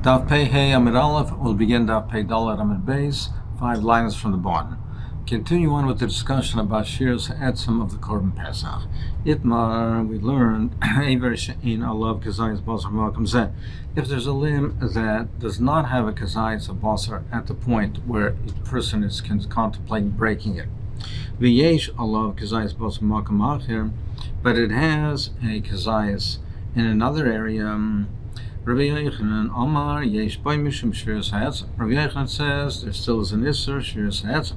Daf Pei Hey Amid Aleph will begin Daf Pei Dalet Amid Beis, 5 lines from the bottom. Continue on with the discussion about Shiras Etzem of the Korban Pesach. Itmar, we learned Aver She'in Alav Kazayis Basar Malkum Zeh. If there's a limb that does not have a Kazayis of Basar at the point where a person is contemplating breaking it, V'yesh Alav Kazayis Basar Malkum Achir, but it has a Kazayis in another area. Rabbi Yochanan Omar Yesh Boy Mishum Shiras Ha'etzem. Rabbi Yochanan says there still is an Isser Shiras Ha'etzem,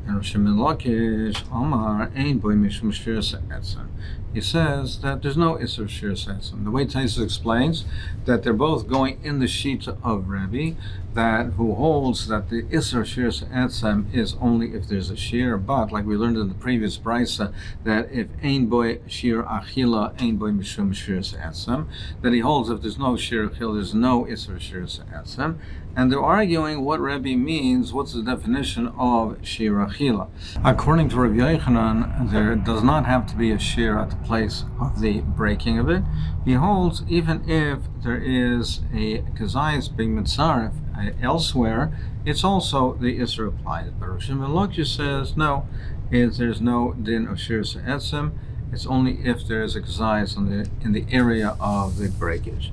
and Rav Shimon Lakish Omar Ein Boy Mishum Shiras Ha'etzem. He says that there's no Isser Shiras Ha'etzem. The way Taisus explains that they're both going in the sheet of Rabbi, that who holds that the Isser Shiras Ha'etzem is only if there's a shear, but like we learned in the previous brisa, that if Ein Boy Shir Achila Ein Boy Mishum Shiras Ha'etzem, that he holds if there's no shear there's no Isser Shiras Ha'etzem, and they're arguing what Rabbi means, what's the definition of Shir Achila. According to Rabbi Yochanan, there does not have to be a shear at the place of the breaking of it. He holds even if there is a Kazayis being Mitzaref elsewhere, it's also the Isser applied. But Rav Shimon Lakish says no, there's no din of Shir Ha'etzem. It's only if there is a Kazayis in the area of the breakage.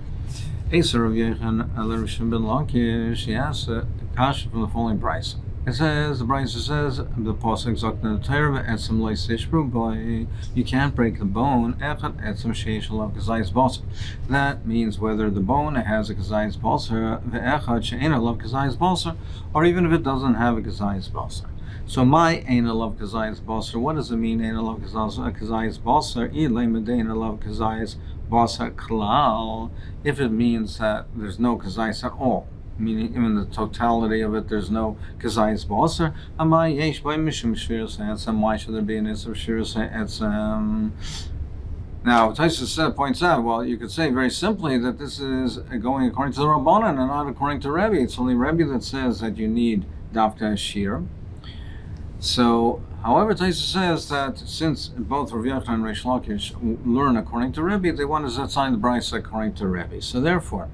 Eser Rav Yochanan Rav Shimon Lakish, he asks the kasha from the following brisa. It says, the brisa says, the pasuk zok Torah etzem lo yisishbru boy, you can't break the bone echad etzem sheish alav kazayis basar. That means whether the bone has a kazayis basar ve'echad she'ein alav kazayis basar, or even if it doesn't have a kazayis basar. So my ein alav kazayis basar, what does it mean ein alav kazayis basar? Ilay medein alav kazayis basar klal, if it means that there's no kazayis at all, meaning even the totality of it, there's no kazayis basar. Amai yesh by mishum shiras ha'etzem. Why should there be an isser shiras ha'etzem? Now, Taisus points out, well, you could say very simply that this is going according to the Rabbanan and not according to Rebbe. It's only Rebbe that says that you need dafka shir. So, however, Taisus says that since both Rav Yochanan and Reish Lakish learn according to Rebbe, they want to sign the brisa according to Rebbe. So therefore,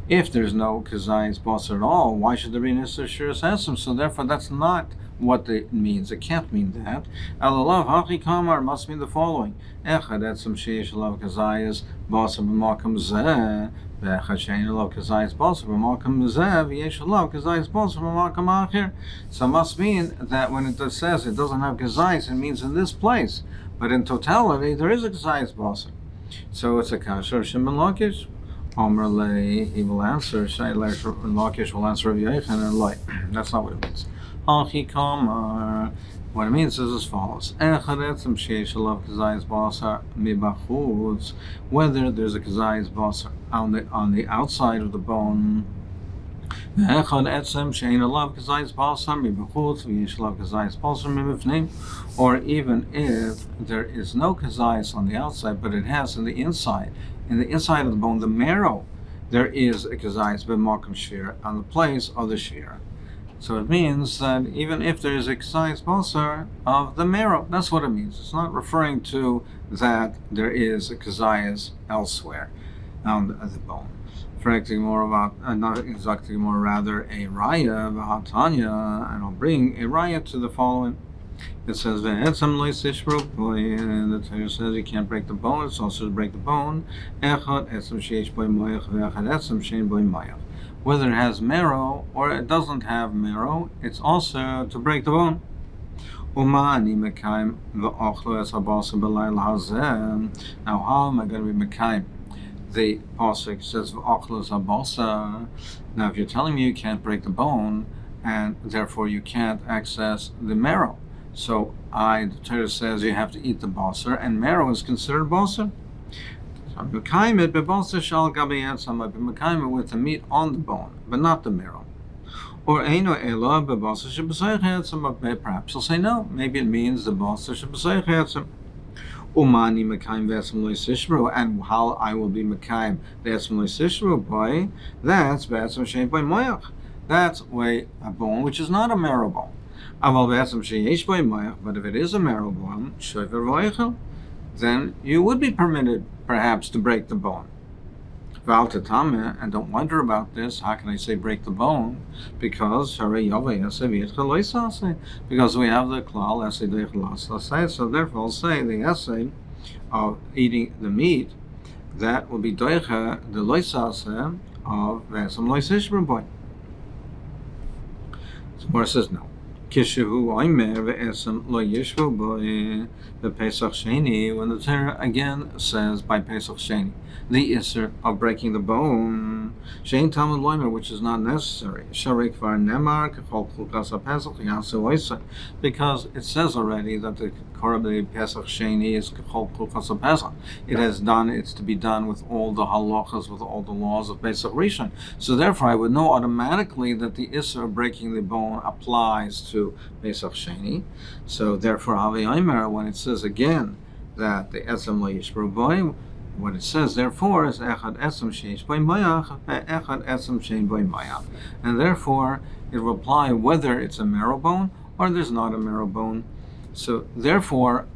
if there's no kazayis basar at all, why should there be an isser shiras ha'etzem? So therefore, that's not what it means. It can't mean that. Alalav hachi kamar must mean the following: echad etzem sheish alav kazayis basar b'makam zeh, ve'echad she'ein alav kazayis basar b'makam zeh, v'yesh alav kazayis basar b'makam achir. So it must mean that when it says it doesn't have kazayis, it means in this place, but in totality there is a kazayis basar. So it's a kasher Shimon Lakish. Omer lei, he will answer. Lakish will answer Rav Yochanan and like. That's not what it means. Hachi kamar. What it means is as follows: echad etzem sheish alav kazayis basar mibachutz. Whether there's a kazayis basar on the outside of the bone. Echad etzem she'ein alav kazayis basar mibachutz v'yesh alav kazayis basar mibifnim. Or even if there is no kazayis on the outside, but it has on the inside. In the inside of the bone, the marrow, there is a kazayis b'makam shir on the place of the shir. So it means that even if there is a kazayis basar of the marrow, that's what it means. It's not referring to that there is a kazayis elsewhere on the bone. Correcting more about, not exactly more, rather a raya v'hatanya, and I'll bring a raya to the following. It says the Torah says you can't break the bone. It's also to break the bone. Whether it has marrow or it doesn't have marrow, it's also to break the bone. Now, how am I going to be mekayim? The pasuk says now, if you're telling me you can't break the bone and therefore you can't access the marrow, so the Torah says you have to eat the basar, and marrow is considered basar. So I'm mekayim it, but basar shal gabi etzem. I've been mekayim it with the meat on the bone, but not the marrow. Or eino ela bebasar sheb'seich etzem. Perhaps you'll say no. Maybe it means the basar sheb'seich etzem. Umani mekayim v'etzem lo yisishru, and how I will be mekayim v'etzem lo yisishru by that's v'etzem shein by moyach. That's way a bone which is not a marrow bone. But if it is a marrow bone, then you would be permitted perhaps to break the bone. And don't wonder about this. How can I say break the bone? Because we have the klal essay deich. So therefore, I'll say the essay of eating the meat that will be doicha the loisase of vesam loisish boy. So Mora says no. Kishu oimer ve'esam lo yishvu boy the Pesach Sheni, when the Torah again says by Pesach Sheni the Isser of breaking the bone, Shein Talmud Loimer, which is not necessary. Sharik var Nemar Kechol Chukas Pesach Yasu Oisa, because it says already that the Korban Pesach Sheni is Kechol Chukas Pesach. It has done. It's to be done with all the halachas, with all the laws of Pesach Rishon. So therefore, I would know automatically that the Isser of breaking the bone applies to Pesach Sheni. So therefore, Avi Oimer, when it says again that the Esam Lo Yishbru Boy, what it says, therefore, is Echad Esam Sheish Boy Mayach, Echad Esam Shein Boy Mayach. And therefore, it will apply whether it's a marrow bone or there's not a marrow bone. So therefore,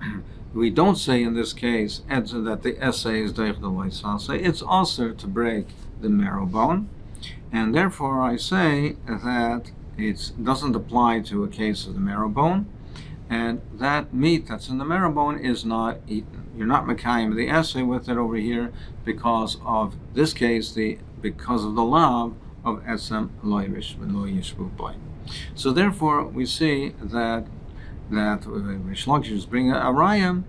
we don't say in this case that the essay is Deich the Loisase. It's also to break the marrow bone. And therefore, I say that it doesn't apply to a case of the marrow bone. And that meat that's in the marrow bone is not eaten. You're not mekayim the essay with it over here because of this case, because of the lav of esem lo yishvu boy. So therefore, we see that Rish Lakish is bringing a raya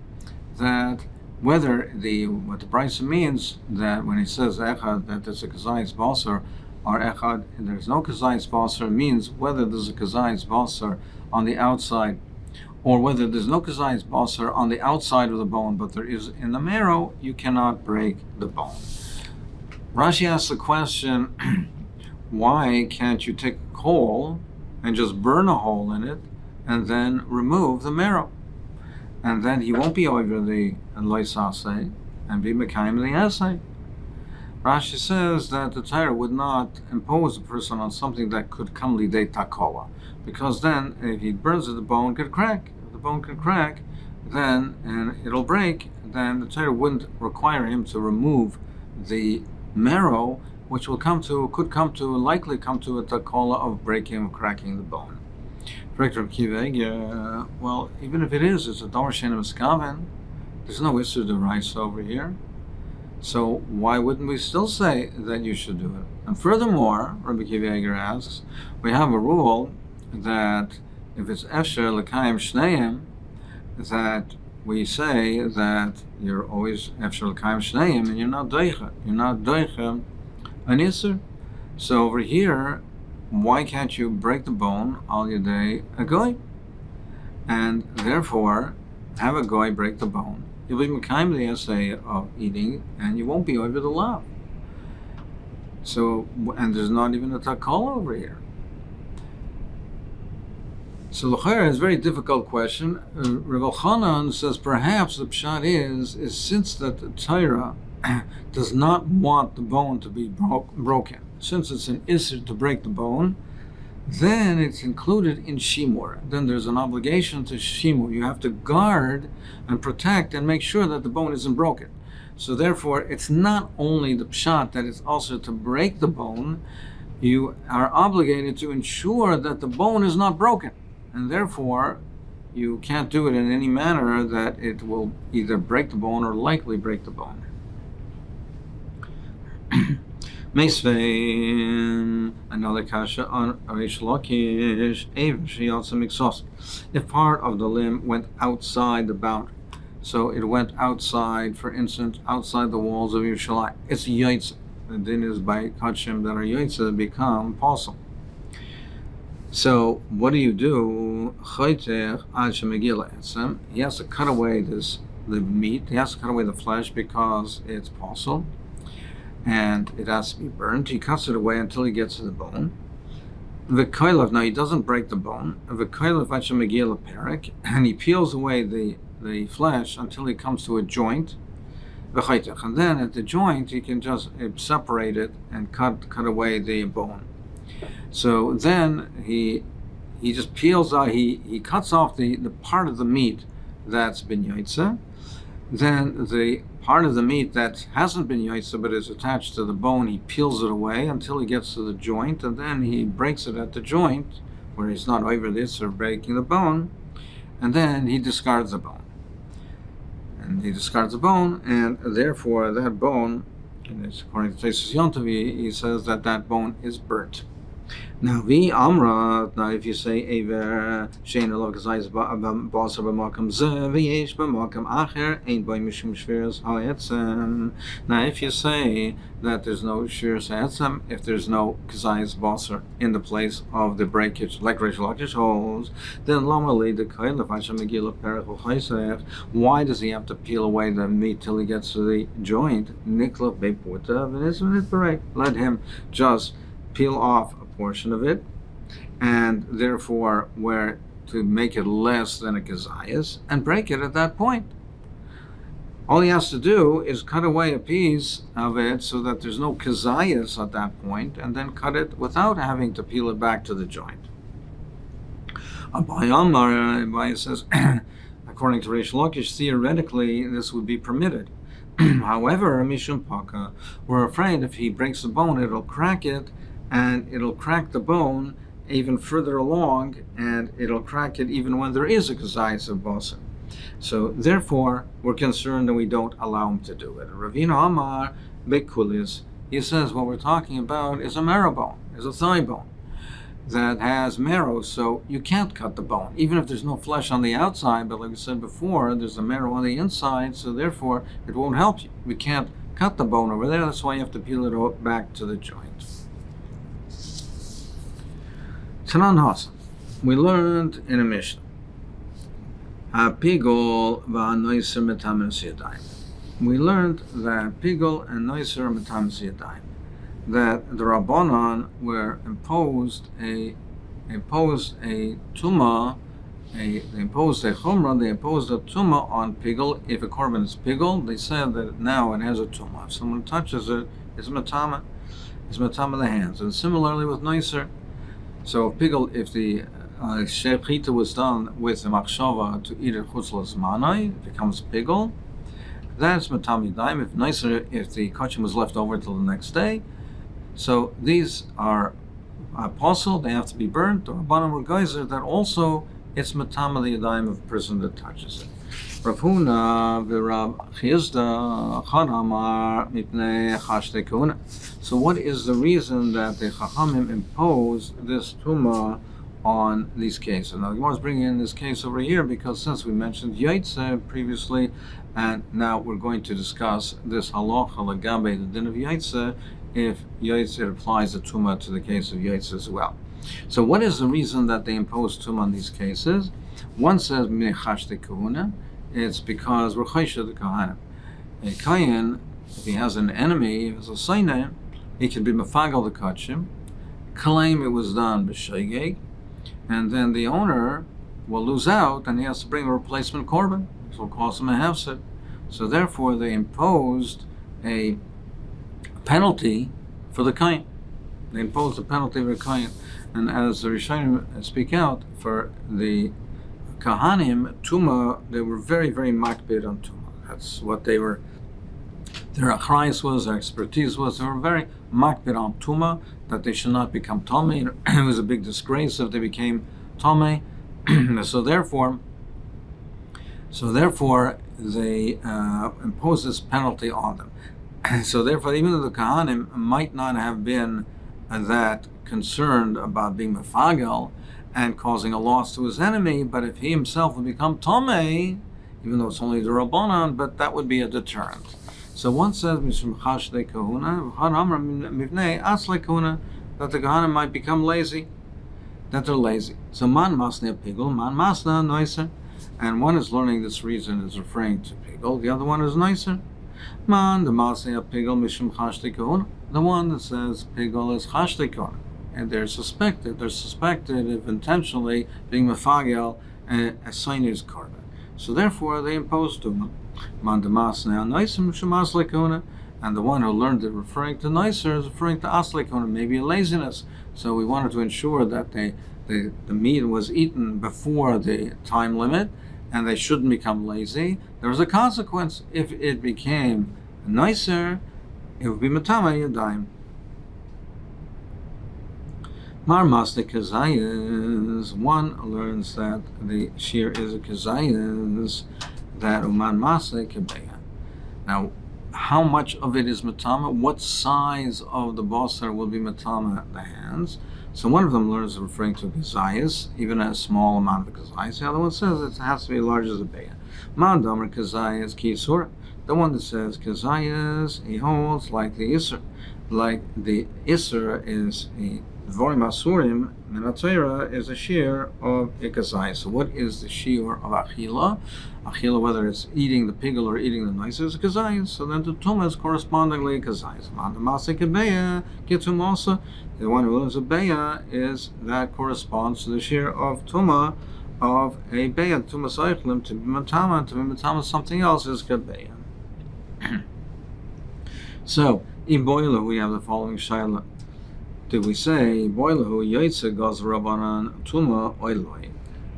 that whether what the Brisa means that when he says echad that there's a kazayis basar or echad and there's no kazayis basar means whether there's a kazayis basar on the outside, or whether there's no kazayis basar on the outside of the bone, but there is in the marrow, you cannot break the bone. Rashi asks the question, why can't you take a coal and just burn a hole in it and then remove the marrow? And then he won't be over the loisase and be mekayim the essay. Rashi says that the Torah would not impose a person on something that could come lidei takola, because then if he burns it, the bone could crack. If the bone can crack, then and it'll break. Then the Torah wouldn't require him to remove the marrow, which likely come to a takola of breaking or cracking the bone. Well, even if it is, it's a davar she'eino miskaven. There's no issue to rice over here. So why wouldn't we still say that you should do it? And furthermore, Rabbi Akiva Eiger asks, we have a rule that if it's Esher L'Kayim Shneim, that we say that you're always Esher L'Kayim Shneim and you're not Doicha. You're not Doicha an Isser. So over here, why can't you break the bone al yedei a goy? And therefore, have a goy break the bone. You'll be mekayim the essay of eating, and you won't be over the lav. So, and there's not even a takala over here. So l'chayra is a very difficult question. Rav Elchanan says perhaps the pshat is since that the Torah does not want the bone to be broken, since it's an isser to break the bone, then it's included in shimur. Then there's an obligation to shimur. You have to guard and protect and make sure that the bone isn't broken. So therefore, it's not only the pshat that it's also to break the bone. You are obligated to ensure that the bone is not broken. And therefore, you can't do it in any manner that it will either break the bone or likely break the bone. Another kasha on Rish Lakish, if part of the limb went outside the boundary, so it went outside, for instance, outside the walls of Yerushalayim, it's yaitza. The din is by kachim that are yaitza become possible. So what do? He has to cut away the meat. He has to cut away the flesh because it's possible. And it has to be burned. He cuts it away until he gets to the bone. V'koilav, now he doesn't break the bone. V'koilav v'achem megil perik, and he peels away the flesh until he comes to a joint. V'chaytech, and then at the joint he can just separate it and cut away the bone. So then he just peels out. He cuts off the part of the meat that's been yaitza. then the part of the meat that hasn't been yaitza but is attached to the bone, he peels it away until he gets to the joint, and then he breaks it at the joint, where he's not over this or breaking the bone, and then he discards the bone. And he discards the bone, and therefore that bone, and it's according to Tesis Yontavi, he says that that bone is burnt. Now, if you say Ever Shein Elov Kazayis Basar B'Makam Ze V'Yesh B'Makam Acher Ein Boi Mishum Shviras HaEtzem. Now, if you say that there's no Shviras HaEtzem, if there's no Kazayis Basar in the place of the breakage, like Reish Lakish holds, then Lama Li the Kail of Hashem Megillah Perech V'Chaysech. Why does he have to peel away the meat till he gets to the joint? Nikla Be'Puta V'Nismanit Berek. Let him just peel off a portion of it, and therefore where to make it less than a kazayas, and break it at that point. All he has to do is cut away a piece of it so that there's no kazayas at that point, and then cut it without having to peel it back to the joint. Abaye says, according to Reish Lakish, theoretically this would be permitted. However, Mishum Paka, we're afraid if he breaks the bone, it'll crack it, and it'll crack the bone even further along, and it'll crack it even when there is a kazayas of basar. So therefore, we're concerned that we don't allow him to do it. Ravina Amar Bekulis, he says what we're talking about is a marrow bone, is a thigh bone that has marrow, so you can't cut the bone, even if there's no flesh on the outside, but like we said before, there's a marrow on the inside, so therefore it won't help you. We can't cut the bone over there, that's why you have to peel it back to the joint. Tanan Hasan, we learned in a Mishnah, Pigol va'noiser metamis yadayim. We learned that Pigol and Noiser metamis yadayim, that the Rabbanan were imposed a tumah, they imposed a chumrah, they imposed a tumah on Pigol. If a korban is Pigol, they said that now it has a tumah. If someone touches it, it's matama the hands. And similarly with Noiser. So if the shlit was done with the machshava to eat it chutzlas manai, it becomes pigol. That's matami daim. If the kachim was left over until the next day, so these are apostle. They have to be burnt. Or banam or geyser, that also it's matama the daim of the person that touches it. Rav Huna v'Rav Chizda Chanamar mipnei chashtei kahuna. So what is the reason that the Chachamim imposed this tumah on these cases? Now the Gemara is bringing in this case over here because since we mentioned Yaitse previously, and now we're going to discuss this halacha lagabe, the din of Yaitse, if Yaitse applies the tumah to the case of Yaitse as well. So what is the reason that they imposed tumah on these cases? One says mipnei chashtei kahuna. It's because we're chaysha the kahanim. A kayan, if he has an enemy, if it's a saina, he can be mafagal the kachim, claim it was done b'shaygeg, and then the owner will lose out, and he has to bring a replacement korban. This will cost him a hefset. So therefore, they imposed a penalty for the kayan. They imposed a penalty for the kayan, and as the Rishonim speak out, for the Kahanim, Tumah, they were very, very makbid on Tumah. That's what they were, their achrayus was, their expertise was. They were very makbid on Tumah, that they should not become Tomei. It was a big disgrace if they became Tomei. So therefore, they imposed this penalty on them. So therefore, even though the Kahanim might not have been that concerned about being mefagel and causing a loss to his enemy, but if he himself would become Tomei, even though it's only the Rabbanan, but that would be a deterrent. So one says, Mishum Chashdei Kahuna, Mivnei Aslei Kahuna, that the Kahanim might become lazy, that they're lazy. So Man Masna Pigol, Man Masna Noiser, and one is learning this reason is referring to Pigol, the other one is Noiser. Man, the Masna Pigol, Mishum Chashdei Kahuna, the one that says Pigol is Chashdei Kahuna. And they're suspected of intentionally being mefagel a signer's korban. So therefore they imposed tumah. Man demas now noiser shemas lekuna, and the one who learned it referring to noiser is referring to aslekuna, maybe a laziness. So we wanted to ensure that the meat was eaten before the time limit, and they shouldn't become lazy, there was a consequence. If it became nicer, it would be matama yadayim. Mar masle kazayas. One learns that the shear is a kazayas, that uman masle kebeya. Now, how much of it is matama? What size of the basar will be matama the hands? So one of them learns referring to kazayas, even a small amount of kazayas. The other one says it has to be large as a beya. Man damer kazayas kisur. The one that says kazayas, he holds like the isur. Like the isur is a Dvorim Asurim, Menatzeira is a shear of Ikazai. So what is the shear of Achila? Achila, whether it's eating the pigel or eating the nice, is Kazai. So then the Tumah is correspondingly Kazai. Manda Masechet Beya, Kitum also, the one who lives a Beya, is that corresponds to the shear of Tumah of a Beya. Tumah Seichlim, to be Matama something else is Kabeya. So, in Boiler, we have the following Shaila. Did we say boilahu yaitze gaz rabbanan tuma oiloi?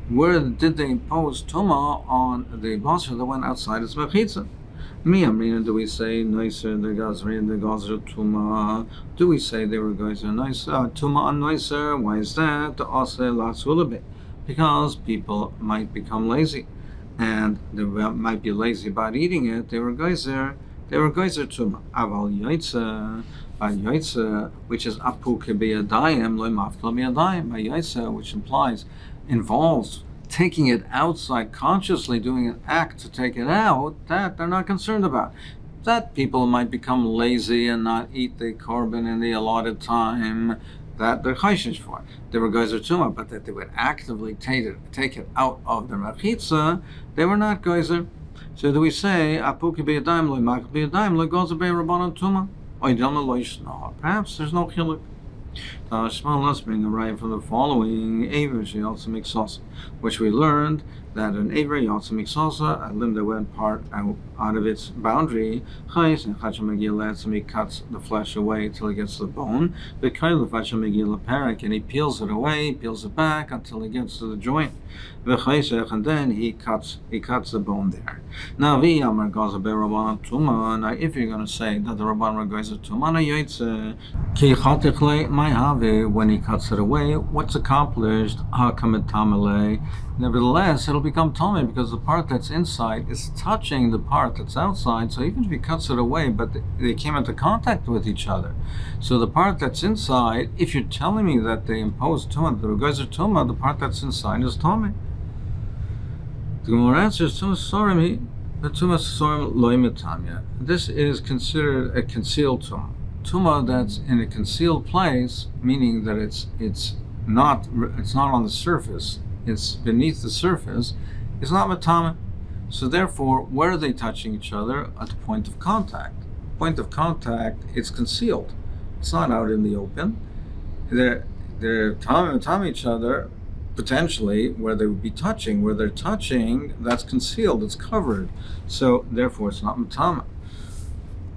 Where did they impose tuma on the basar that went outside its mechitza? Mi amrina, do we say nicer the gazrin the gazra tuma? Do we say they were guys nice tuma on nicer? Why is that? The ase latzulabe, because people might become lazy, and they might be lazy about eating it. They were geyser tuma. Aval yaitze. Yaitze, which is apu kebiyadayim loy mafkal biyadayim. Yaitze, which involves taking it outside, consciously doing an act to take it out, that they're not concerned about. That people might become lazy and not eat the korban in the allotted time, that they're chayshish for. They were geyser tuma, but that they would actively take it out of their mechitza, they were not geyser. So do we say apu kebiyadayim loy mafkal biyadayim loy gozer bei rabbanan tuma? Perhaps there's no chiluk. Let's bring a right from the following Aver also makes salsa, which we learned that an Aver also makes salsa, a limb that went part out of its boundary, Chais and Chachamagil cuts the flesh away until it gets to the bone. The Kail of Chachamagil parak, and he peels it away, peels it back until he gets to the joint. And then he cuts the bone there. Now, now if you're going to say that the Rabban goes to Tumana Yaitse, when he cuts it away, what's accomplished? Nevertheless, it'll become Tomei because the part that's inside is touching the part that's outside. So even if he cuts it away, but they came into contact with each other. So the part that's inside, if you're telling me that they imposed Tumah, the Regezer Tumah, the part that's inside is Tomei. The Gemara answers, this is considered a concealed Tumah. Tumah that's in a concealed place, meaning that it's not on the surface, it's beneath the surface, is not matama. So therefore, where are they touching each other? At the point of contact. Point of contact, it's concealed. It's not out in the open. They're touching each other potentially where they would be touching. Where they're touching, that's concealed, it's covered. So therefore, it's not matama.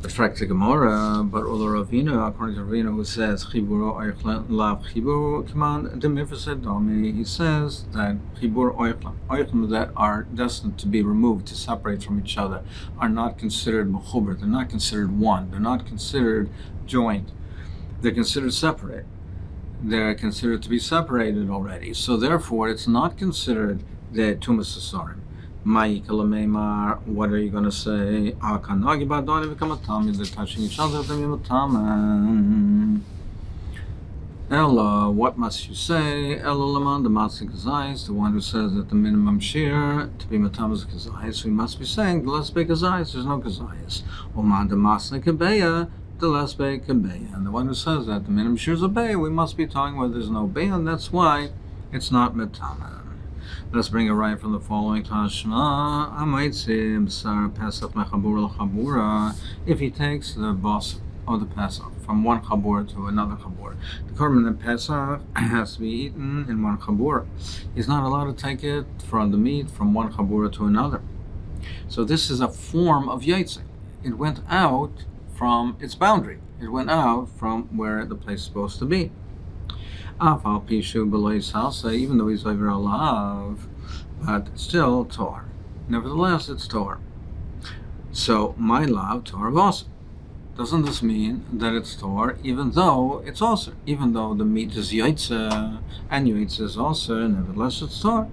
But Gemara, but Ravina, according to Ravina, who says Chibur Oichlan Lav Chibur Command Demifased Domi, he says that Chibur Oichlan that are destined to be removed, to separate from each other, are not considered mechuber. They're not considered one. They're not considered joint. They're considered separate. They're considered to be separated already. So therefore, it's not considered the Tumas Asarim. What are you going to say? They're touching each other. Ella, what must you say? Ella Laman, the Masik Kazais, the one who says that the minimum shear to be Matamas Kazais, we must be saying the less big Kazais, there's no Kazais. Oman the Masik Kabeya, the less big Kabeya. And the one who says that the minimum shear is a Beya, we must be talking where there's no Beya, and that's why it's not Matama. Let's bring a right from the following Tashma. Amaitzim Sar Pesach Mechabura Chabura. If he takes the boss of the Pesach from one Chabura to another Chabura, the korban in Pesach has to be eaten in one Chabura. He's not allowed to take it from the meat from one Chabura to another. So this is a form of Yaitze. It went out from its boundary. It went out from where the place is supposed to be. Even though he's over alive, but still Torah. nevertheless it's Torah. So, my love, Torah also. Doesn't this mean that it's Torah, even though it's also, even though the meat is Yaitse, and Yaitse is also, nevertheless it's Torah.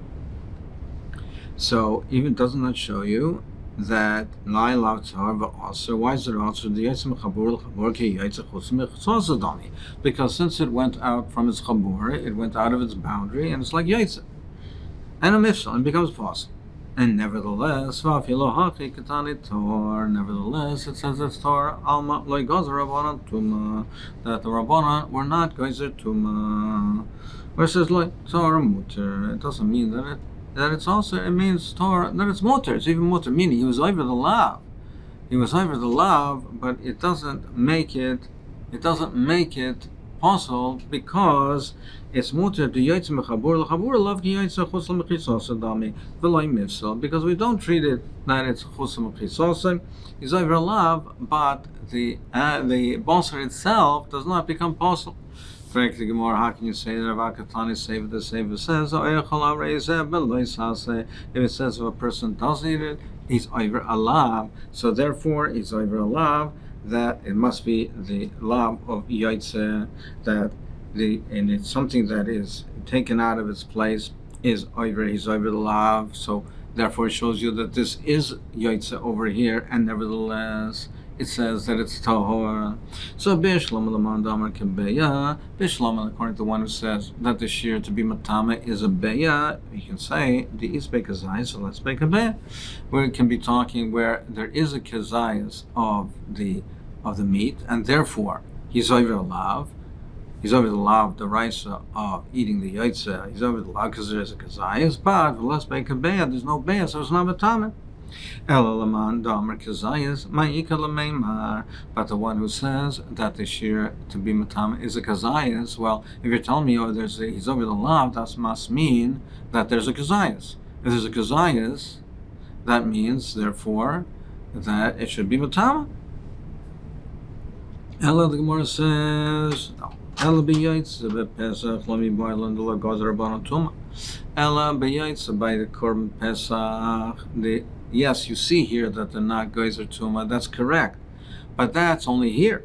So, even doesn't that show you that Lai Lav Torah also? Why is it also the Yaitse Mechabur L'Chabur Ki Yaitse Chutz Mechutz Dami? Because since it went out from its Chabur, it went out of its boundary, and it's like Yaitse. And a Mifsal, and becomes possible. And nevertheless, nevertheless, it says it's Torah, Alma loy gozer Rabbanan Tuma, that the Rabbanan were not gozer Tuma. Where it says loy Torah muter, it doesn't mean that it's also, it means Torah, that it's muter, it's even muter, meaning he was over the lav. He was over the lav, but it doesn't make it possible because it's muter to yaitz mechabur l'chabur lav ki yaitz chutz l'mechisosa dami v'loy mifsal, because we don't treat it that it's chutz l'mechisosa. He's over lav, but the basar itself does not become possible. Correct the Gemara. How can you say that Rav Katani Sefer the Sefer says if it says if a person does eat it, he's over a lav, so therefore he's over a lav, that it must be the lav of yaitze, and it's something that is taken out of its place he's over the lav, so therefore it shows you that this is yaitze over here, and nevertheless it says that it's tahor. So Bishlam Laman Damar Kebeya, Bishlam, according to the one who says that the shear to be matama is a beya, you can say the is bekazai, so let's make a beya, where it can be talking where there is a kazayas of the meat, and therefore he's over the lav. He's over the lav, the raisa of eating the yaitza. He's over the lav because there is a kazayas, but let's make a beya. There's no beya, so it's not matama. But the one who says that the shear to be matam is a kazayas, well, if you're telling me he's over the lav, that must mean that there's a kazayas. If there's a kazayas, that means therefore that it should be matam. Ella, the Gemara says no. Ella beyaitz bepesach lami ba'lan d'la gozer rabbanon tuma. Ella beyaitz by the korban pesach. Yes, you see here that they're not Geyser Tuma. That's correct. But that's only here.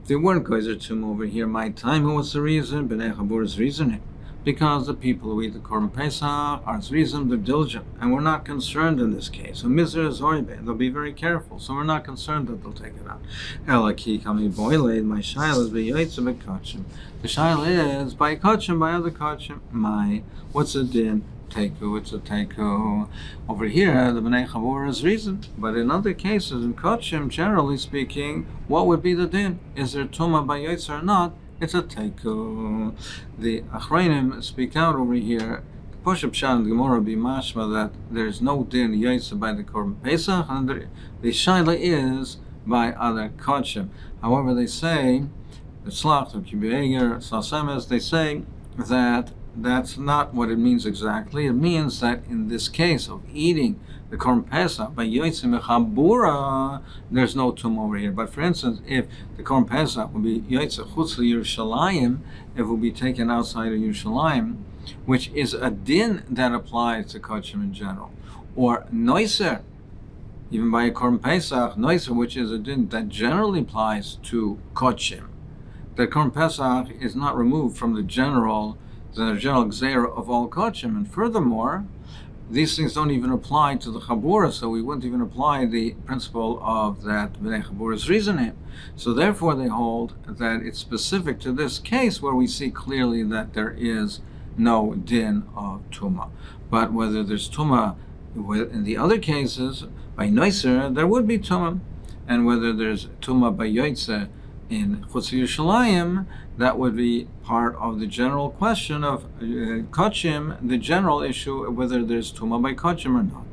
If they weren't Geyser Tuma over here, my time, what's the reason? B'nai Chabur is reasoning. Because the people who eat the Korban Pesach are reason, they're diligent. And we're not concerned in this case. So Mizr is Oribe. They'll be very careful. So we're not concerned that they'll take it out. Ela ki kami boiled, my shail is b'yaitza b'kachim. The shail is by kachim, by other kachim. What's the din? Teku, it's a teku. Over here, the B'nai Chabur is reason. But in other cases, in Kochim, generally speaking, what would be the din? Is there Tumah by Yaitz or not? It's a teku. The Achrayim speak out over here. Poshup Shan the Gemara be mashma that there's no din Yaitz by the Korban Pesach, and the Shaila is by other Kochim. However, they say, the Slach, the Kibbutz, Sasemes, they say that that's not what it means exactly. It means that in this case of eating the Korban Pesach by Yaitze Mechabura, there's no tum over here. But for instance, if the Korban Pesach would be Yaitze Chutz Yerushalayim, if it would be taken outside of Yerushalayim, which is a din that applies to Kochim in general, or Noiser, even by a Korban Pesach, Noiser, which is a din that generally applies to Kochim, the Korban Pesach is not removed from the general gzeira of all kochim, and furthermore, these things don't even apply to the chabura, so we wouldn't even apply the principle of that b'nei chabura's reasoning. So therefore, they hold that it's specific to this case where we see clearly that there is no din of tuma. But whether there's tuma in the other cases by noiser, there would be tuma, and whether there's tuma by yoitze in Chutz Yerushalayim, that would be part of the general question of Kochim, the general issue whether there's Tumah by Kochim or not.